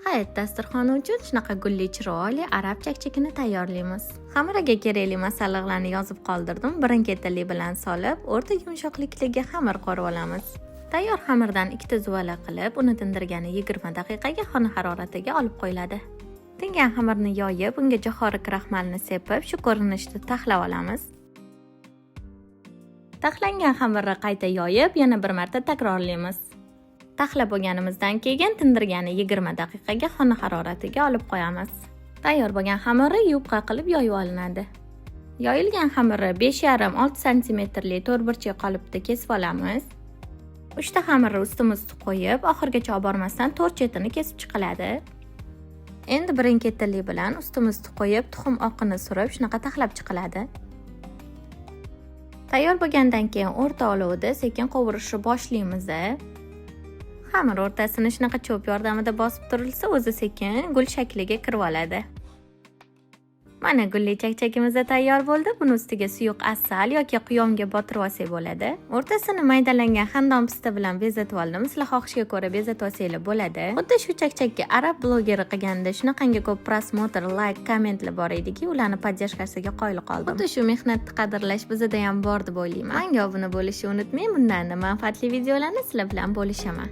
Hayit dasturxoni uchun shunaqa gulli chiroyli arab chakchakini tayyorlaymiz. Xamiriga kerakli masalliqlarni yozib qoldirdim. Birin-ketinlik bilan solib, o'rta yumshoqlikdagi xamir qorib olamiz. Tayyor xamirdan ikkita zuvala qilib, uni tindirgani 20 daqiqaga xona haroratiga olib qo'yiladi. Tingan xamirni yoyib, unga jo'xori kraxmalni sepib, shu ko'rinishda taxlab olamiz. Taxlangan xamirni qayta yoyib, yana bir marta takrorlaymiz. Taxlab bo'lganimizdan keyin tindirgani 20 daqiqaga xona haroratiga olib qo'yamiz. Tayyor bo'lgan xamirni yupqa qilib yoyib olinadi. Yoyilgan xamirni 5,5-6 cm li to'rtburchak qolipda kesib olamiz. 3 ta xamirni ustma-ust qo'yib, oxirgacha olib bormasdan 4 chetini kesib chiqiladi. Endi birin-ketinlik bilan ustma-ust qo'yib, tuxum oqini surib, shunaqa taxlab chiqiladi. Tayyor bo'lgandan keyin o'rta olovda sekin qovurishni boshlaymiz. Xamir o'rtasini shunaqa cho'p yordamida bosib turilsa, o'zi sekin gul shakliga kirib oladi. Mana gulli chakchakimiz tayyor bo'ldi. Buni ustiga suyuq asal yoki quyonga botirib olsak bo'ladi. O'rtasini maydalangan xandon pista bilan bezatib oldim. Sizlar xohishga ko'ra bezatib olsanglar bo'ladi. Xuddi shu chakchakka arab blogeri qilganda shunaqangi ko'p prosmotr, like, kommentlar bor ediki, ularni podдержкasiga qoyil qoldim. Xuddi shu mehnatni qadrlash bizda ham bor deb o'ylayman. Menga obuna bo'lishni unutmang. Bundan manfaatli videolarni sizlar bilan bo'lishaman.